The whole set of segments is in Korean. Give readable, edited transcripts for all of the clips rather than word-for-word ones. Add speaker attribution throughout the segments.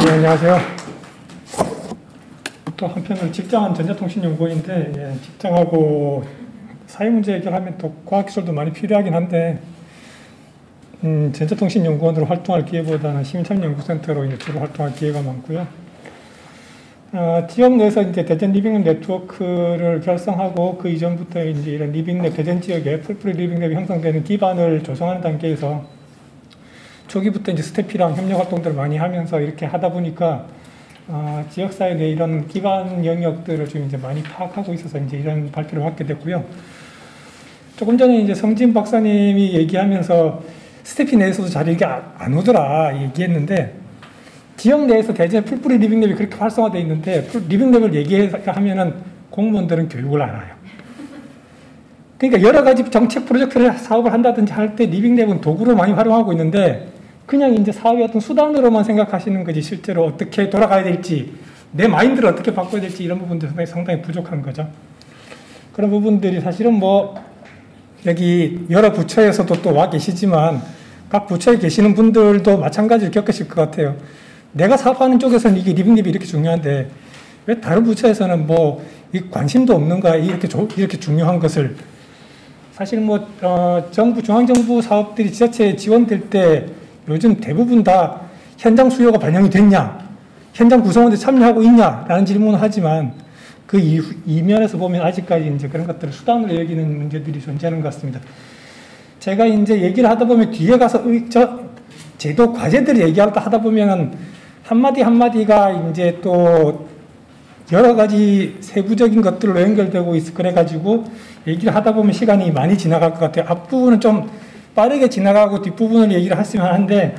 Speaker 1: 네, 안녕하세요. 또 한편으로 직장은 전자통신연구원인데, 직장하고 사회문제 해결하면 또 과학기술도 많이 필요하긴 한데, 전자통신연구원으로 활동할 기회보다는 시민참여연구센터로 이제 주로 활동할 기회가 많고요. 지역 내에서 이제 대전 리빙랩 네트워크를 결성하고 그 이전부터 이제 이런 리빙랩, 대전 지역에 풀뿌리 리빙랩이 형성되는 기반을 조성하는 단계에서 초기부터 이제 스태피랑 협력 활동들을 많이 하면서 이렇게 하다 보니까 지역사회 내 이런 기반 영역들을 좀 이제 많이 파악하고 있어서 이제 이런 발표를 하게 됐고요. 조금 전에 이제 성진 박사님이 얘기하면서 스태피 내에서도 잘 이게 안 오더라 얘기했는데, 지역 내에서 대전 풀뿌리 리빙랩이 그렇게 활성화되어 있는데 리빙랩을 얘기하면은 공무원들은 교육을 안 해요. 그러니까 여러 가지 정책 프로젝트를 사업을 한다든지 할 때 리빙랩은 도구로 많이 활용하고 있는데 그냥 이제 사업의 어떤 수단으로만 생각하시는 거지, 실제로 어떻게 돌아가야 될지, 내 마인드를 어떻게 바꿔야 될지 이런 부분들이 상당히 부족한 거죠. 그런 부분들이 사실은 뭐 여기 여러 부처에서도 또 와 계시지만 각 부처에 계시는 분들도 마찬가지로 겪으실 것 같아요. 내가 사업하는 쪽에서는 이게 리빙랩이 이렇게 중요한데 왜 다른 부처에서는 뭐 관심도 없는가, 이렇게 중요한 것을. 사실 뭐 정부, 중앙정부 사업들이 지자체에 지원될 때 요즘 대부분 다 현장 수요가 반영이 됐냐, 현장 구성원들이 참여하고 있냐라는 질문을 하지만 그 이면에서 보면 아직까지 이제 그런 것들을 수단으로 여기는 문제들이 존재하는 것 같습니다. 제가 이제 얘기를 하다 보면 뒤에 가서 제도 과제들을 얘기하다 하다 보면은 한마디 한마디가 이제 또 여러 가지 세부적인 것들로 연결되고 있어. 그래가지고 얘기를 하다 보면 시간이 많이 지나갈 것 같아요. 앞부분은 좀 빠르게 지나가고 뒷부분을 얘기를 했으면 하는데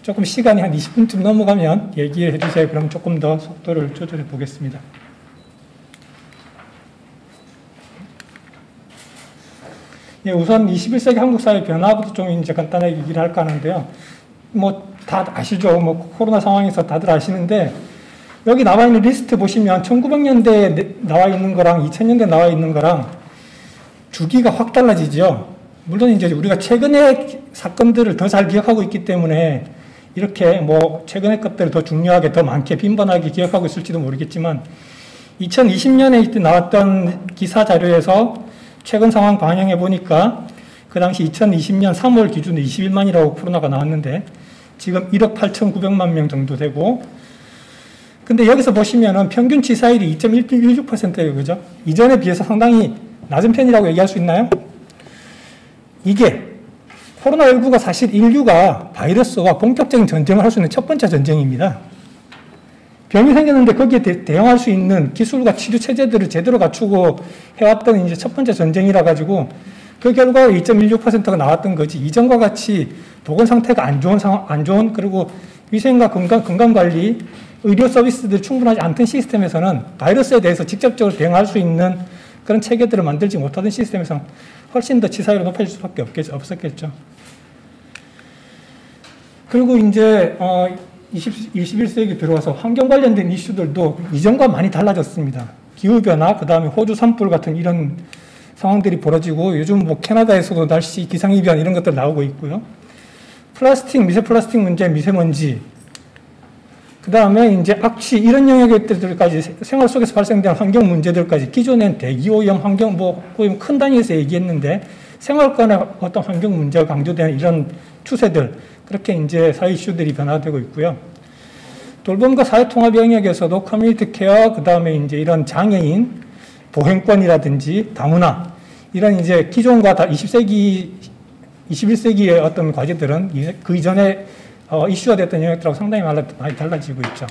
Speaker 1: 조금 시간이 한 20분쯤 넘어가면 얘기를 해주세요. 그럼 조금 더 속도를 조절해 보겠습니다. 예, 우선 21세기 한국 사회 변화부터 좀 이제 간단하게 얘기를 할까 하는데요. 뭐 다 아시죠? 뭐 코로나 상황에서 다들 아시는데 여기 나와 있는 리스트 보시면 1900년대에 나와 있는 거랑 2000년대에 나와 있는 거랑 주기가 확 달라지죠. 물론 이제 우리가 최근의 사건들을 더 잘 기억하고 있기 때문에 이렇게 뭐 최근의 것들을 더 중요하게, 더 많게, 빈번하게 기억하고 있을지도 모르겠지만 2020년에 이때 나왔던 기사 자료에서 최근 상황 반영해 보니까 그 당시 2020년 3월 기준으로 21만이라고 코로나가 나왔는데 지금 1억 8,900만 명 정도 되고, 근데 여기서 보시면은 평균 치사율이 2.16%예요. 그죠? 이전에 비해서 상당히 낮은 편이라고 얘기할 수 있나요? 이게 코로나19가 사실 인류가 바이러스와 본격적인 전쟁을 할 수 있는 첫 번째 전쟁입니다. 병이 생겼는데 거기에 대응할 수 있는 기술과 치료 체제들을 제대로 갖추고 해왔던 이제 첫 번째 전쟁이라 가지고 그 결과로 2.16%가 나왔던 거지, 이전과 같이 보건 상태가 안 좋은, 그리고 위생과 건강관리, 의료 서비스들이 충분하지 않던 시스템에서는 바이러스에 대해서 직접적으로 대응할 수 있는 그런 체계들을 만들지 못하던 시스템에서는 훨씬 더 치사율이 높아질 수밖에 없었겠죠. 그리고 이제 21세기 들어와서 환경 관련된 이슈들도 이전과 많이 달라졌습니다. 기후변화, 그 다음에 호주 산불 같은 이런 상황들이 벌어지고, 요즘 뭐 캐나다에서도 날씨 기상이변 이런 것들 나오고 있고요. 플라스틱, 미세 플라스틱 문제, 미세먼지, 그 다음에 이제 악취, 이런 영역들까지 생활 속에서 발생되는 환경 문제들까지, 기존엔 대기오염, 환경, 뭐 큰 단위에서 얘기했는데 생활권의 어떤 환경 문제가 강조되는 이런 추세들, 그렇게 이제 사회 이슈들이 변화되고 있고요. 돌봄과 사회통합 영역에서도 커뮤니티 케어, 그 다음에 이제 이런 장애인 보행권이라든지 다문화, 이런 이제 기존과 21세기의 어떤 과제들은 그 이전에 이슈가 됐던 영역들하고 상당히 많이 달라지고 있죠.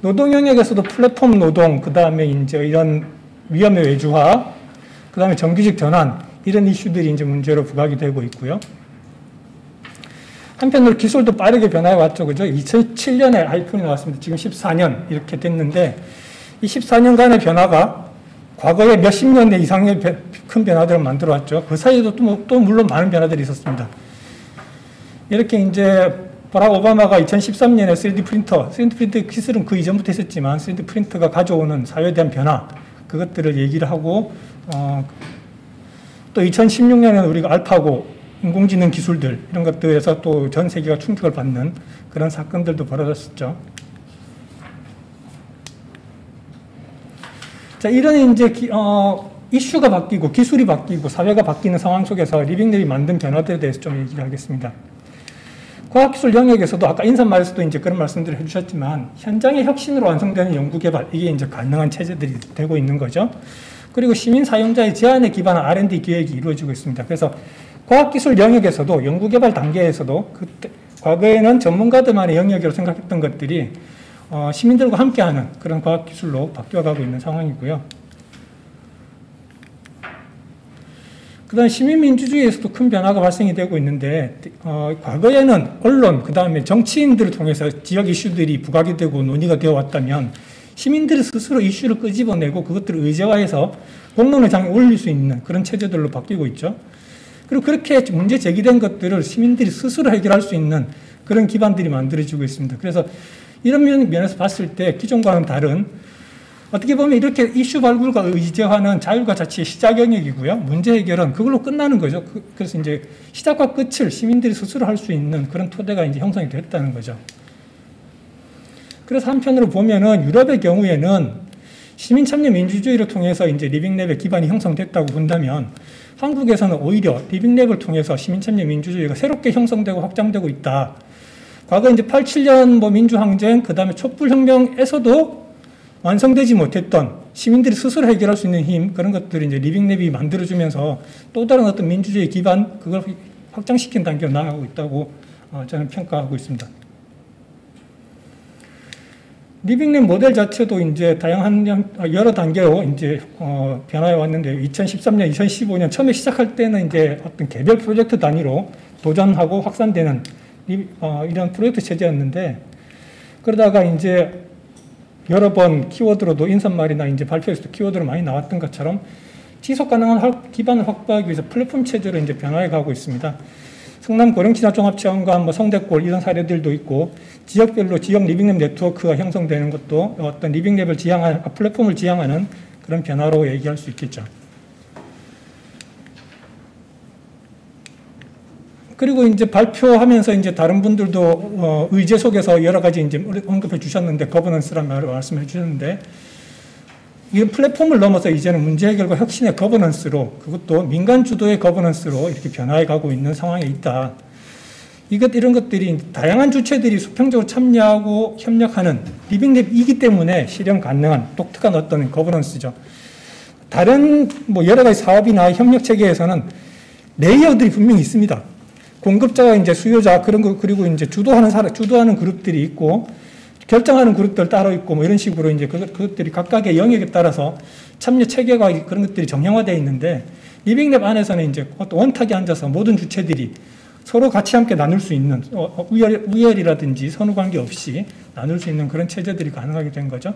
Speaker 1: 노동 영역에서도 플랫폼 노동, 그 다음에 이제 이런 위험의 외주화, 그 다음에 정규직 전환, 이런 이슈들이 이제 문제로 부각이 되고 있고요. 한편으로 기술도 빠르게 변화해 왔죠. 그죠? 2007년에 아이폰이 나왔습니다. 지금 14년 이렇게 됐는데, 이 14년간의 변화가 과거에 몇십 년 이상의 큰 변화들을 만들어 왔죠. 그 사이에도 또 물론 많은 변화들이 있었습니다. 이렇게 이제 버락 오바마가 2013년에 3D 프린터 기술은 그 이전부터 있었지만 3D 프린터가 가져오는 사회에 대한 변화, 그것들을 얘기를 하고, 또 2016년에는 우리가 알파고 인공지능 기술들 이런 것들에서 또 전 세계가 충격을 받는 그런 사건들도 벌어졌었죠. 자, 이런 이제 이슈가 바뀌고 기술이 바뀌고 사회가 바뀌는 상황 속에서 리빙랩이 만든 변화들에 대해서 좀 얘기를 하겠습니다. 과학기술 영역에서도 아까 인사말에서도 이제 그런 말씀들을 해주셨지만 현장의 혁신으로 완성되는 연구개발 이게 이제 가능한 체제들이 되고 있는 거죠. 그리고 시민 사용자의 제안에 기반한 R&D 기획이 이루어지고 있습니다. 그래서 과학기술 영역에서도 연구개발 단계에서도 그때 과거에는 전문가들만의 영역이라고 생각했던 것들이 시민들과 함께하는 그런 과학기술로 바뀌어가고 있는 상황이고요. 그 다음에 시민민주주의에서도 큰 변화가 발생이 되고 있는데 과거에는 언론, 그 다음에 정치인들을 통해서 지역 이슈들이 부각이 되고 논의가 되어 왔다면 시민들이 스스로 이슈를 끄집어내고 그것들을 의제화해서 공론의 장에 올릴 수 있는 그런 체제들로 바뀌고 있죠. 그리고 그렇게 문제 제기된 것들을 시민들이 스스로 해결할 수 있는 그런 기반들이 만들어지고 있습니다. 그래서 이런 면에서 봤을 때 기존과는 다른 어떻게 보면 이렇게 이슈 발굴과 의제화는 자율과 자치의 시작 영역이고요. 문제 해결은 그걸로 끝나는 거죠. 그래서 이제 시작과 끝을 시민들이 스스로 할 수 있는 그런 토대가 이제 형성이 됐다는 거죠. 그래서 한편으로 보면은 유럽의 경우에는 시민 참여 민주주의를 통해서 이제 리빙랩의 기반이 형성됐다고 본다면 한국에서는 오히려 리빙랩을 통해서 시민 참여 민주주의가 새롭게 형성되고 확장되고 있다. 과거 이제 87년 뭐 민주항쟁, 그 다음에 촛불혁명에서도 완성되지 못했던 시민들이 스스로 해결할 수 있는 힘, 그런 것들을 이제 리빙랩이 만들어주면서 또 다른 어떤 민주주의 기반, 그걸 확장시킨 단계로 나아가고 있다고 저는 평가하고 있습니다. 리빙랩 모델 자체도 이제 다양한 여러 단계로 이제 변화해 왔는데 2013년, 2015년 처음에 시작할 때는 이제 어떤 개별 프로젝트 단위로 도전하고 확산되는 이런 프로젝트 체제였는데 그러다가 이제 여러 번 키워드로도 인사말이나 이제 발표에서도 키워드로 많이 나왔던 것처럼 지속 가능한 기반을 확보하기 위해서 플랫폼 체제로 이제 변화해 가고 있습니다. 성남 고령친화종합체험관, 뭐 성대골 이런 사례들도 있고 지역별로 지역 리빙랩 네트워크가 형성되는 것도 어떤 리빙랩을 지향하는 플랫폼을 지향하는 그런 변화로 얘기할 수 있겠죠. 그리고 이제 발표하면서 이제 다른 분들도 의제 속에서 여러 가지 이제 언급해 주셨는데 거버넌스란 말을 말씀해 주셨는데 이 플랫폼을 넘어서 이제는 문제 해결과 혁신의 거버넌스로 그것도 민간 주도의 거버넌스로 이렇게 변화해 가고 있는 상황에 있다. 이런 것들이 다양한 주체들이 수평적으로 참여하고 협력하는 리빙랩이기 때문에 실현 가능한 독특한 어떤 거버넌스죠. 다른 뭐 여러 가지 사업이나 협력 체계에서는 레이어들이 분명히 있습니다. 공급자와 이제 수요자 그런 거 그리고 이제 주도하는 그룹들이 있고 결정하는 그룹들 따로 있고 뭐 이런 식으로 이제 그것들이 각각의 영역에 따라서 참여 체계가 그런 것들이 정형화되어 있는데 리빙랩 안에서는 이제 원탁에 앉아서 모든 주체들이 서로 같이 함께 나눌 수 있는 우열이라든지 선후 관계 없이 나눌 수 있는 그런 체제들이 가능하게 된 거죠.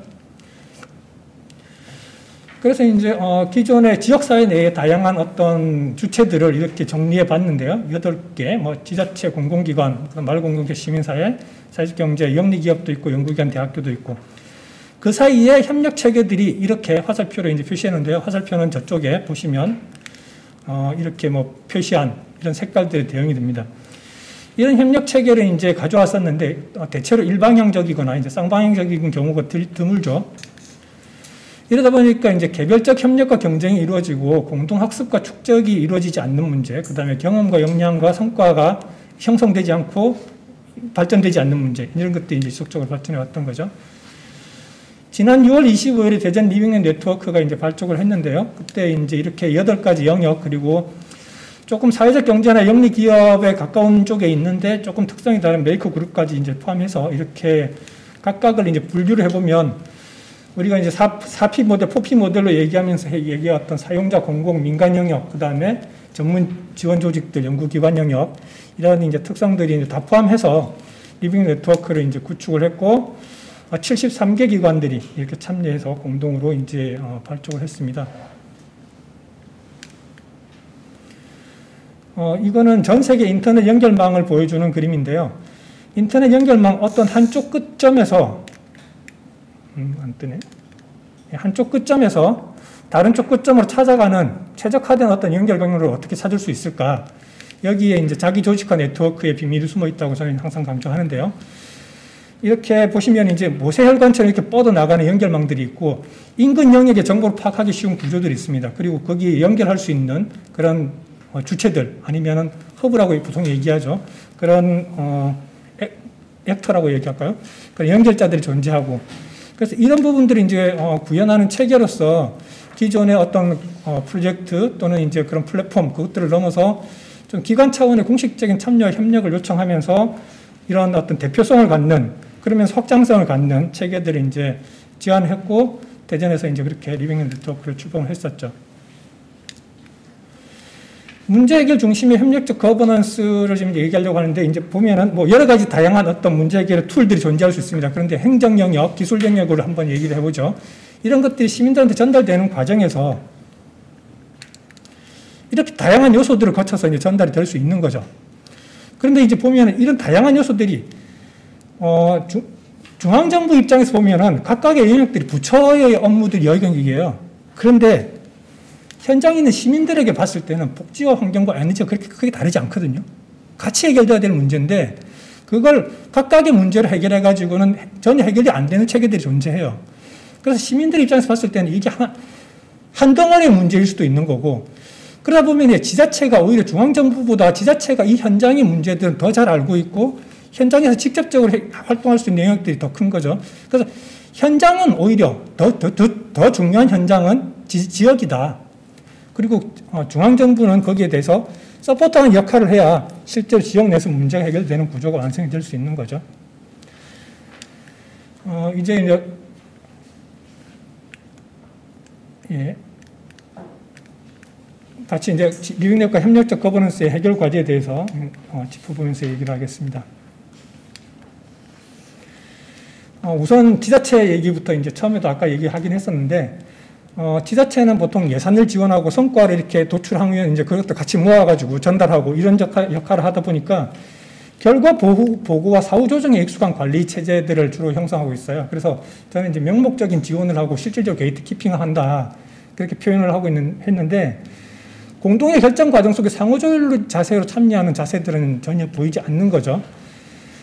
Speaker 1: 그래서 이제 기존의 지역사회 내에 다양한 어떤 주체들을 이렇게 정리해 봤는데요. 8개, 뭐 지자체, 공공기관, 말공동체, 시민사회, 사회적경제, 영리기업도 있고 연구기관, 대학교도 있고 그 사이에 협력 체계들이 이렇게 화살표로 이제 표시했는데요. 화살표는 저쪽에 보시면 이렇게 뭐 표시한 이런 색깔들의 대응이 됩니다. 이런 협력 체계를 이제 가져왔었는데 대체로 일방향적이거나 이제 쌍방향적인 경우가 드물죠. 이러다 보니까 이제 개별적 협력과 경쟁이 이루어지고 공동학습과 축적이 이루어지지 않는 문제, 그 다음에 경험과 역량과 성과가 형성되지 않고 발전되지 않는 문제, 이런 것들이 이제 지속적으로 발전해 왔던 거죠. 지난 6월 25일에 대전 리빙랩 네트워크가 이제 발족을 했는데요. 그때 이제 이렇게 8가지 영역, 그리고 조금 사회적 경제나 영리 기업에 가까운 쪽에 있는데 조금 특성이 다른 메이커 그룹까지 이제 포함해서 이렇게 각각을 이제 분류를 해보면 우리가 이제 4P 모델, 4P 모델로 얘기해왔던 사용자, 공공, 민간 영역, 그 다음에 전문 지원 조직들, 연구기관 영역, 이런 이제 특성들이 이제 다 포함해서 리빙 네트워크를 이제 구축을 했고, 73개 기관들이 이렇게 참여해서 공동으로 이제 발족을 했습니다. 이거는 전 세계 인터넷 연결망을 보여주는 그림인데요. 인터넷 연결망 어떤 한쪽 끝점에서 안 뜨네. 한쪽 끝점에서 다른 쪽 끝점으로 찾아가는 최적화된 어떤 연결 경로를 어떻게 찾을 수 있을까? 여기에 이제 자기 조직화 네트워크의 비밀이 숨어 있다고 저는 항상 강조하는데요. 이렇게 보시면 이제 모세혈관처럼 이렇게 뻗어나가는 연결망들이 있고 인근 영역의 정보를 파악하기 쉬운 구조들이 있습니다. 그리고 거기에 연결할 수 있는 그런 주체들 아니면은 허브라고 보통 얘기하죠. 그런 액터라고 얘기할까요? 그런 연결자들이 존재하고 그래서 이런 부분들이 이제 구현하는 체계로서 기존의 어떤 프로젝트 또는 이제 그런 플랫폼 그것들을 넘어서 좀 기관 차원의 공식적인 참여와 협력을 요청하면서 이런 어떤 대표성을 갖는 그러면서 확장성을 갖는 체계들을 이제 제안했고 대전에서 이제 그렇게 리빙 네트워크를 출범을 했었죠. 문제 해결 중심의 협력적 거버넌스를 지금 얘기하려고 하는데 이제 보면은 뭐 여러 가지 다양한 어떤 문제 해결의 툴들이 존재할 수 있습니다. 그런데 행정 영역, 기술 영역으로 한번 얘기를 해보죠. 이런 것들이 시민들한테 전달되는 과정에서 이렇게 다양한 요소들을 거쳐서 이제 전달이 될 수 있는 거죠. 그런데 이제 보면은 이런 다양한 요소들이 중앙정부 입장에서 보면은 각각의 영역들이 부처의 업무들이 영역이에요. 그런데 현장에 있는 시민들에게 봤을 때는 복지와 환경과 에너지가 그렇게 크게 다르지 않거든요. 같이 해결돼야 될 문제인데 그걸 각각의 문제를 해결해가지고는 전혀 해결이 안 되는 체계들이 존재해요. 그래서 시민들 입장에서 봤을 때는 이게 한 덩어리의 문제일 수도 있는 거고 그러다 보면 지자체가 오히려 중앙정부보다 지자체가 이 현장의 문제들은 더 잘 알고 있고 현장에서 직접적으로 활동할 수 있는 영역들이 더 큰 거죠. 그래서 현장은 오히려 더 중요한 현장은 지역이다. 그리고 중앙정부는 거기에 대해서 서포트하는 역할을 해야 실제로 지역 내에서 문제가 해결되는 구조가 완성이 될 수 있는 거죠. 이제 예. 같이 이제 리빙넷과 협력적 거버넌스의 해결 과제에 대해서 짚어보면서 얘기를 하겠습니다. 우선 지자체 얘기부터 이제 처음에도 아까 얘기하긴 했었는데, 지자체는 보통 예산을 지원하고 성과를 이렇게 도출하면 이제 그것도 같이 모아가지고 전달하고 이런 역할을 하다 보니까 결과 보고와 사후 조정에 익숙한 관리 체제들을 주로 형성하고 있어요. 그래서 저는 이제 명목적인 지원을 하고 실질적으로 게이트 키핑을 한다. 그렇게 표현을 하고 했는데, 공동의 결정 과정 속에 상호조율 자세로 참여하는 자세들은 전혀 보이지 않는 거죠.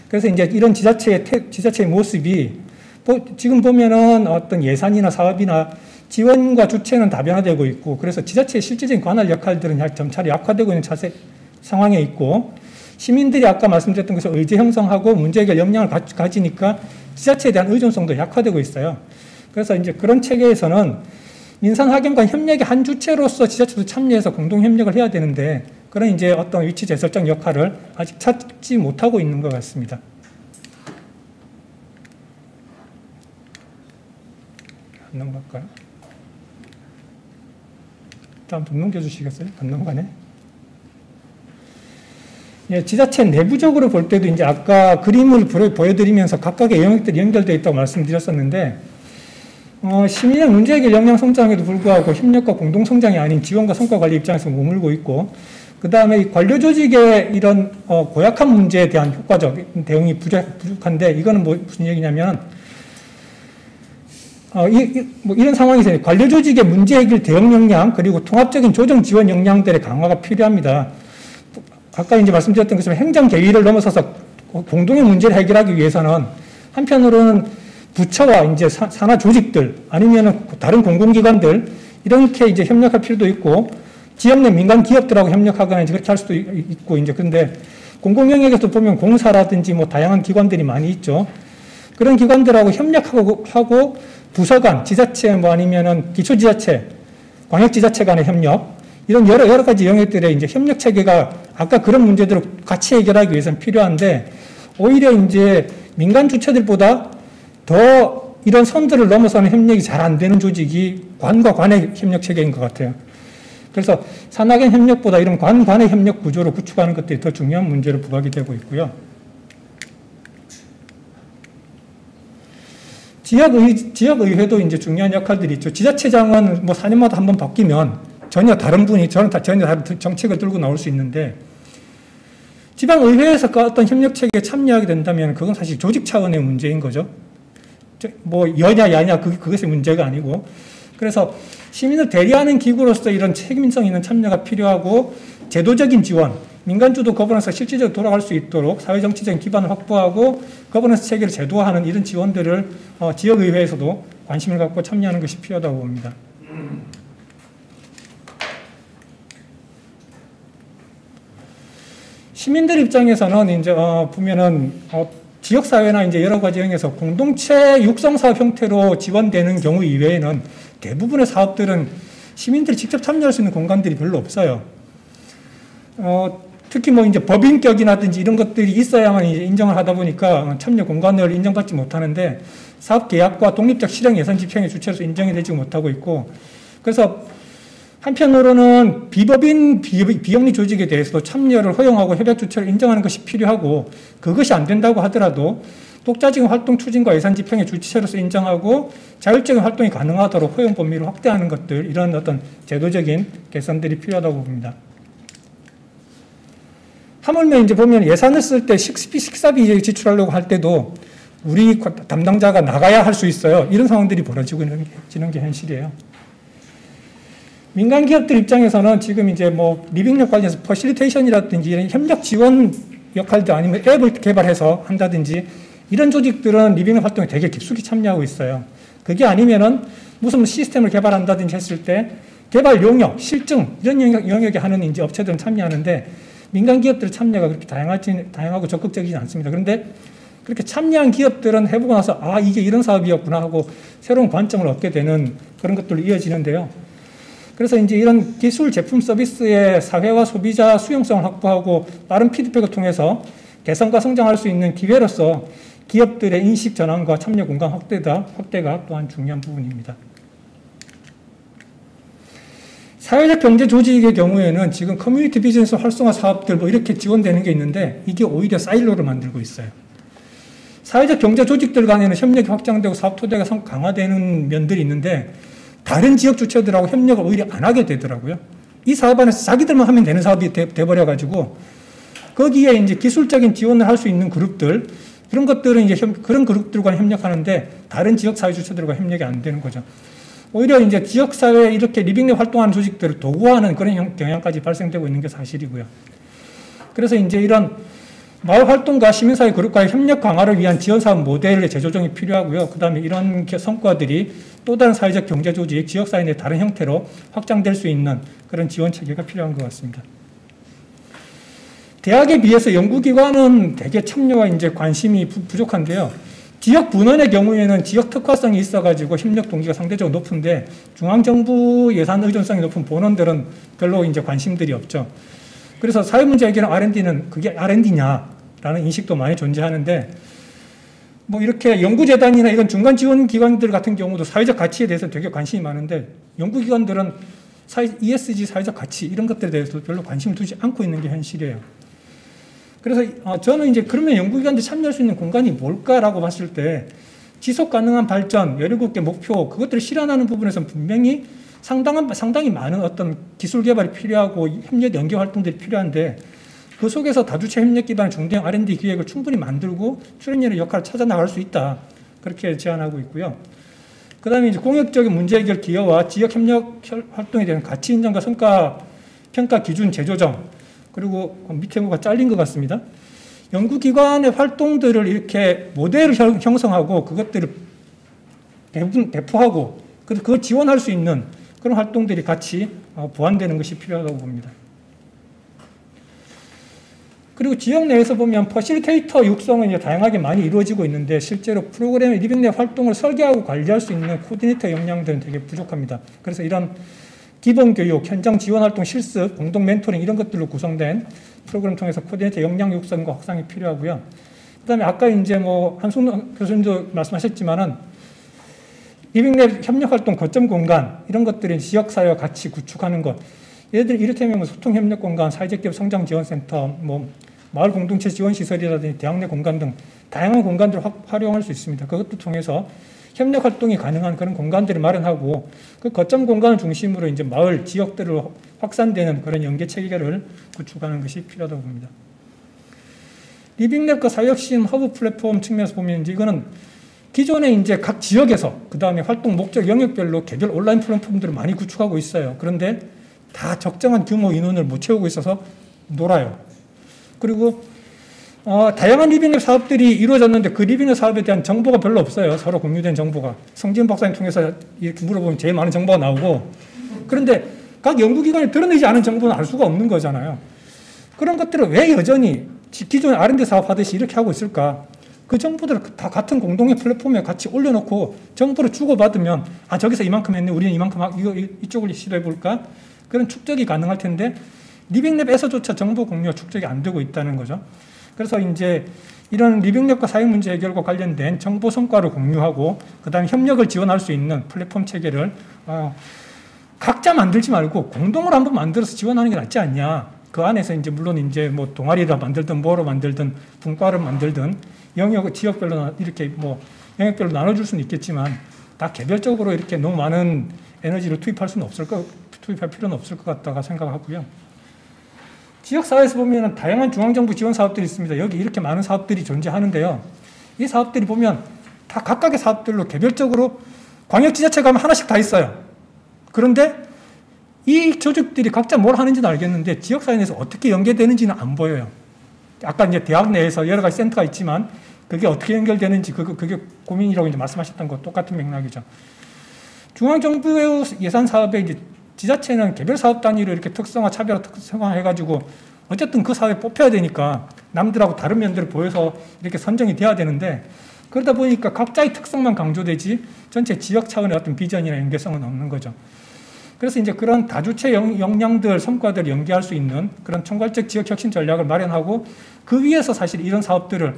Speaker 1: 그래서 이제 이런 지자체의 모습이 지금 보면은 어떤 예산이나 사업이나 지원과 주체는 다변화되고 있고, 그래서 지자체의 실질적인 관할 역할들은 점차로 약화되고 있는 상황에 있고, 시민들이 아까 말씀드렸던 것을 의제 형성하고 문제 해결 역량을 가지니까 지자체에 대한 의존성도 약화되고 있어요. 그래서 이제 그런 체계에서는 민산학연과 협력의 한 주체로서 지자체도 참여해서 공동 협력을 해야 되는데, 그런 이제 어떤 위치 재설정 역할을 아직 찾지 못하고 있는 것 같습니다. 안 넘어갈까요? 다음 좀 넘겨주시겠어요? 안 넘어가네. 예, 지자체 내부적으로 볼 때도 이제 아까 그림을 보여드리면서 각각의 영역들이 연결되어 있다고 말씀드렸었는데, 시민의 문제 해결 역량 성장에도 불구하고 협력과 공동 성장이 아닌 지원과 성과 관리 입장에서 머물고 있고, 그 다음에 이 관료 조직의 이런 고약한 문제에 대한 효과적 대응이 부족한데, 이거는 무슨 얘기냐면, 이런 상황에서 관료 조직의 문제 해결 대응 역량, 그리고 통합적인 조정 지원 역량들의 강화가 필요합니다. 아까 이제 말씀드렸던 것처럼 행정 계위를 넘어서서 공동의 문제를 해결하기 위해서는 한편으로는 부처와 이제 산하 조직들 아니면 다른 공공기관들 이렇게 이제 협력할 필요도 있고, 지역 내 민간 기업들하고 협력하거나 이제 그렇게 할 수도 있고, 이제 근데 공공 영역에서 보면 공사라든지 뭐 다양한 기관들이 많이 있죠. 그런 기관들하고 협력하고 부서 간, 지자체 뭐 아니면은 기초지자체, 광역지자체 간의 협력, 이런 여러 가지 영역들의 이제 협력 체계가 아까 그런 문제들을 같이 해결하기 위해서는 필요한데, 오히려 이제 민간 주체들보다 더 이런 선들을 넘어서는 협력이 잘 안 되는 조직이 관과 관의 협력 체계인 것 같아요. 그래서 산학연 협력보다 이런 관의 협력 구조를 구축하는 것들이 더 중요한 문제로 부각이 되고 있고요. 지역의회도 이제 중요한 역할들이 있죠. 지자체장은 뭐 4년마다 한 번 바뀌면 전혀 다른 전혀 다른 정책을 들고 나올 수 있는데, 지방의회에서 어떤 협력 체계에 참여하게 된다면 그건 사실 조직 차원의 문제인 거죠. 뭐 여냐 야냐 그것이 문제가 아니고, 그래서 시민을 대리하는 기구로서 이런 책임성 있는 참여가 필요하고, 제도적인 지원, 민간주도 거버넌스가 실질적으로 돌아갈 수 있도록 사회정치적인 기반을 확보하고 거버넌스 체계를 제도화하는 이런 지원들을 지역의회에서도 관심을 갖고 참여하는 것이 필요하다고 봅니다. 시민들 입장에서는 이제 보면은 지역사회나 이제 여러 가지 영역에서 공동체 육성사업 형태로 지원되는 경우 이외에는 대부분의 사업들은 시민들이 직접 참여할 수 있는 공간들이 별로 없어요. 특히 뭐 이제 법인격이라든지 이런 것들이 있어야만 이제 인정을 하다 보니까 참여 공간을 인정받지 못하는데 사업 계약과 독립적 실행 예산 집행의 주체로서 인정이 되지 못하고 있고, 그래서 한편으로는 비법인 비영리 조직에 대해서도 참여를 허용하고 협약 주체를 인정하는 것이 필요하고, 그것이 안 된다고 하더라도 독자적인 활동 추진과 예산 집행의 주체로서 인정하고 자율적인 활동이 가능하도록 허용 범위를 확대하는 것들, 이런 어떤 제도적인 개선들이 필요하다고 봅니다. 하물며 이제 보면 예산을 쓸 때 식사비 지출하려고 할 때도 우리 담당자가 나가야 할 수 있어요. 이런 상황들이 벌어지고 있는 게 현실이에요. 민간 기업들 입장에서는 지금 이제 뭐 리빙랩 관련해서 퍼실리테이션이라든지 이런 협력 지원 역할들, 아니면 앱을 개발해서 한다든지 이런 조직들은 리빙랩 활동에 되게 깊숙이 참여하고 있어요. 그게 아니면은 무슨 시스템을 개발한다든지 했을 때 개발 용역, 실증 이런 영역에 하는 이제 업체들은 참여하는데, 민간 기업들 참여가 그렇게 다양하고 적극적이지 않습니다. 그런데 그렇게 참여한 기업들은 해보고 나서 아, 이게 이런 사업이었구나 하고 새로운 관점을 얻게 되는 그런 것들로 이어지는데요. 그래서 이제 이런 기술, 제품, 서비스의 사회와 소비자 수용성을 확보하고 빠른 피드백을 통해서 개선과 성장할 수 있는 기회로서 기업들의 인식 전환과 참여 공간 확대가 또한 중요한 부분입니다. 사회적 경제 조직의 경우에는 지금 커뮤니티 비즈니스 활성화 사업들 뭐 이렇게 지원되는 게 있는데, 이게 오히려 사일로를 만들고 있어요. 사회적 경제 조직들 간에는 협력이 확장되고 사업 토대가 강화되는 면들이 있는데, 다른 지역 주체들하고 협력을 오히려 안 하게 되더라고요. 이 사업 안에서 자기들만 하면 되는 사업이 돼버려가지고, 거기에 이제 기술적인 지원을 할 수 있는 그룹들, 그런 것들은 이제 그런 그룹들과 협력하는데, 다른 지역 사회 주체들과 협력이 안 되는 거죠. 오히려 이제 지역사회에 이렇게 리빙랩 활동하는 조직들을 도구화하는 그런 경향까지 발생되고 있는 게 사실이고요. 그래서 이제 이런 마을 활동과 시민사회 그룹과의 협력 강화를 위한 지원사업 모델의 재조정이 필요하고요. 그 다음에 이런 성과들이 또 다른 사회적 경제조직, 지역사회 내 다른 형태로 확장될 수 있는 그런 지원 체계가 필요한 것 같습니다. 대학에 비해서 연구기관은 되게 참여와 이제 관심이 부족한데요. 지역 분원의 경우에는 지역 특화성이 있어가지고 협력 동기가 상대적으로 높은데, 중앙정부 예산 의존성이 높은 본원들은 별로 이제 관심들이 없죠. 그래서 사회문제 해결 R&D는 그게 R&D냐라는 인식도 많이 존재하는데, 뭐 이렇게 연구재단이나 이런 중간 지원 기관들 같은 경우도 사회적 가치에 대해서 되게 관심이 많은데, 연구기관들은 ESG 사회적 가치 이런 것들에 대해서 별로 관심을 두지 않고 있는 게 현실이에요. 그래서 저는 이제 그러면 연구기관들 참여할 수 있는 공간이 뭘까라고 봤을 때, 지속 가능한 발전, 17개 목표, 그것들을 실현하는 부분에서는 분명히 상당히 많은 어떤 기술 개발이 필요하고 협력 연계 활동들이 필요한데, 그 속에서 다주체 협력 기반의 중대형 R&D 기획을 충분히 만들고 출연진의 역할을 찾아 나갈 수 있다. 그렇게 제안하고 있고요. 그 다음에 이제 공역적인 문제 해결 기여와 지역 협력 활동에 대한 가치 인정과 성과 평가 기준 재조정, 그리고 밑에 뭐가 잘린 것 같습니다. 연구기관의 활동들을 이렇게 모델을 형성하고 그것들을 배포하고 그걸 지원할 수 있는 그런 활동들이 같이 보완되는 것이 필요하다고 봅니다. 그리고 지역 내에서 보면 퍼실리테이터 육성은 이제 다양하게 많이 이루어지고 있는데, 실제로 프로그램의 리빙랩 활동을 설계하고 관리할 수 있는 코디네이터 역량들은 되게 부족합니다. 그래서 이런 기본 교육, 현장 지원 활동 실습, 공동 멘토링 이런 것들로 구성된 프로그램 통해서 코디네이터 역량 육성과 확산이 필요하고요. 그다음에 아까 이제 뭐 한순 교수님도 말씀하셨지만은 리빙랩 협력 활동 거점 공간 이런 것들이 지역 사회와 같이 구축하는 것. 예를 들어 이를테면 소통 협력 공간, 사회적 기업 성장 지원센터, 뭐 마을 공동체 지원 시설이라든지 대학 내 공간 등 다양한 공간들을 활용할 수 있습니다. 그것도 통해서 협력 활동이 가능한 그런 공간들을 마련하고, 그 거점 공간을 중심으로 이제 마을, 지역들로 확산되는 그런 연계 체계를 구축하는 것이 필요하다고 봅니다. 리빙랩과 사회혁신 허브 플랫폼 측면에서 보면 이제 이거는 기존에 이제 각 지역에서 그 다음에 활동 목적 영역별로 개별 온라인 플랫폼들을 많이 구축하고 있어요. 그런데 다 적정한 규모 인원을 못 채우고 있어서 놀아요. 그리고 다양한 리빙랩 사업들이 이루어졌는데 그 리빙랩 사업에 대한 정보가 별로 없어요. 서로 공유된 정보가. 성지은 박사님 통해서 이렇게 물어보면 제일 많은 정보가 나오고, 그런데 각 연구기관이 드러내지 않은 정보는 알 수가 없는 거잖아요. 그런 것들을 왜 여전히 기존 R&D 사업하듯이 이렇게 하고 있을까? 그 정보들을 다 같은 공동의 플랫폼에 같이 올려놓고 정보를 주고받으면 저기서 이만큼 했네, 우리는 이만큼 이쪽을 시도해볼까? 그런 축적이 가능할 텐데 리빙랩에서조차 정보 공유와 축적이 안 되고 있다는 거죠. 그래서 이제 이런 리빙랩과 사용 문제 해결과 관련된 정보 성과를 공유하고 그다음에 협력을 지원할 수 있는 플랫폼 체계를 각자 만들지 말고 공동으로 한번 만들어서 지원하는 게 낫지 않냐. 그 안에서 이제 물론 이제 뭐 동아리를 만들든 뭐로 만들든 분과를 만들든 영역 지역별로 이렇게 뭐 영역별로 나눠줄 수는 있겠지만 다 개별적으로 이렇게 너무 많은 에너지를 투입할 필요는 없을 것 같다가 생각하고요. 지역사회에서 보면 다양한 중앙정부 지원 사업들이 있습니다. 여기 이렇게 많은 사업들이 존재하는데요. 이 사업들이 보면 다 각각의 사업들로 개별적으로 광역지자체 가면 하나씩 다 있어요. 그런데 이 조직들이 각자 뭘 하는지는 알겠는데 지역사회 내에서 어떻게 연계되는지는 안 보여요. 아까 이제 대학 내에서 여러 가지 센터가 있지만 그게 어떻게 연결되는지 그게 고민이라고 이제 말씀하셨던 거 똑같은 맥락이죠. 중앙정부의 예산 사업에 이제 지자체는 개별 사업 단위로 이렇게 특성화, 차별화, 특성화 해가지고 어쨌든 그 사업에 뽑혀야 되니까 남들하고 다른 면들을 보여서 이렇게 선정이 돼야 되는데 그러다 보니까 각자의 특성만 강조되지 전체 지역 차원의 어떤 비전이나 연계성은 없는 거죠. 그래서 이제 그런 다주체 역량들, 성과들을 연계할 수 있는 그런 총괄적 지역 혁신 전략을 마련하고 그 위에서 사실 이런 사업들을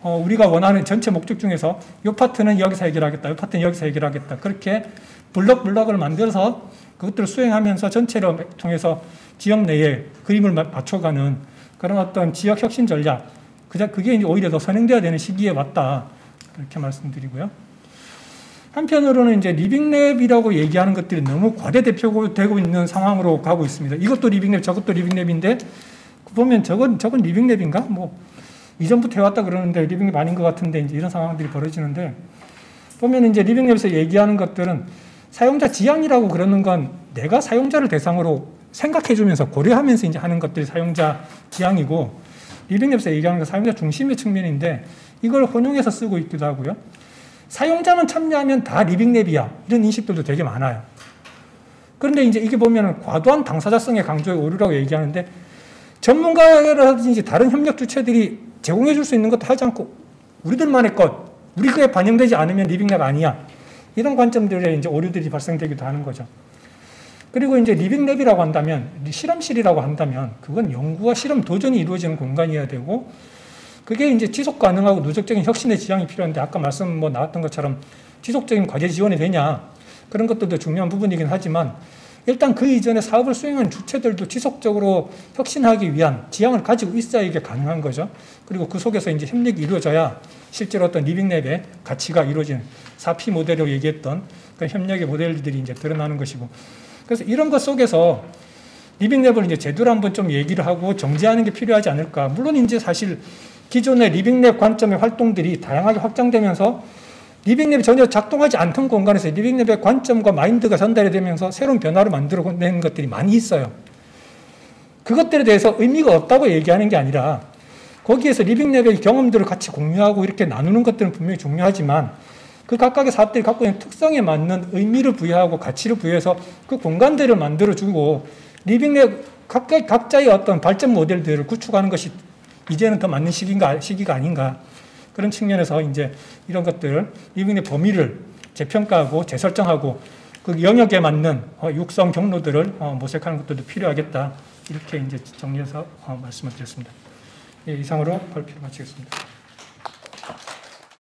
Speaker 1: 우리가 원하는 전체 목적 중에서 이 파트는 여기서 해결하겠다, 이 파트는 여기서 해결하겠다. 그렇게 블럭을 만들어서 그것들을 수행하면서 전체를 통해서 지역 내에 그림을 맞춰가는 그런 어떤 지역 혁신 전략, 그게 이제 오히려 더 선행돼야 되는 시기에 왔다. 그렇게 말씀드리고요. 한편으로는 이제 리빙랩이라고 얘기하는 것들이 너무 과대대표되고 있는 상황으로 가고 있습니다. 이것도 리빙랩, 저것도 리빙랩인데 보면 저건 리빙랩인가? 뭐 이전부터 해왔다 그러는데 리빙랩 아닌 것 같은데 이제 이런 상황들이 벌어지는데 보면 이제 리빙랩에서 얘기하는 것들은 사용자 지향이라고 그러는 건 내가 사용자를 대상으로 생각해주면서 고려하면서 이제 하는 것들이 사용자 지향이고 리빙랩에서 얘기하는 건 사용자 중심의 측면인데 이걸 혼용해서 쓰고 있기도 하고요. 사용자만 참여하면 다 리빙랩이야. 이런 인식들도 되게 많아요. 그런데 이제 이게 보면 과도한 당사자성의 강조에 오류라고 얘기하는데 전문가라든지 다른 협력 주체들이 제공해 줄 수 있는 것도 하지 않고 우리들만의 것, 우리 그에 반영되지 않으면 리빙랩 아니야. 이런 관점들에 이제 오류들이 발생되기도 하는 거죠. 그리고 이제 리빙랩이라고 한다면, 실험실이라고 한다면, 그건 연구와 실험 도전이 이루어지는 공간이어야 되고, 그게 이제 지속 가능하고 누적적인 혁신의 지향이 필요한데, 아까 말씀 나왔던 것처럼 지속적인 과제 지원이 되냐, 그런 것들도 중요한 부분이긴 하지만, 일단 그 이전에 사업을 수행하는 주체들도 지속적으로 혁신하기 위한 지향을 가지고 있어야 이게 가능한 거죠. 그리고 그 속에서 이제 협력이 이루어져야 실제로 어떤 리빙랩의 가치가 이루어지는 4P 모델이라고 얘기했던 그 협력의 모델들이 이제 드러나는 것이고. 그래서 이런 것 속에서 리빙랩을 이제 제대로 한번 좀 얘기를 하고 정제하는 게 필요하지 않을까. 물론 이제 사실 기존의 리빙랩 관점의 활동들이 다양하게 확장되면서 리빙랩이 전혀 작동하지 않던 공간에서 리빙랩의 관점과 마인드가 전달이 되면서 새로운 변화를 만들어낸 것들이 많이 있어요. 그것들에 대해서 의미가 없다고 얘기하는 게 아니라 거기에서 리빙랩의 경험들을 같이 공유하고 이렇게 나누는 것들은 분명히 중요하지만 그 각각의 사업들이 갖고 있는 특성에 맞는 의미를 부여하고 가치를 부여해서 그 공간들을 만들어주고 리빙랩 각자의 어떤 발전 모델들을 구축하는 것이 이제는 더 맞는 시기가 아닌가. 그런 측면에서 이제 이런 것들, 리빙랩 범위를 재평가하고 재설정하고 그 영역에 맞는 육성 경로들을 모색하는 것들도 필요하겠다. 이렇게 이제 정리해서 말씀을 드렸습니다. 예, 이상으로 발표를 마치겠습니다.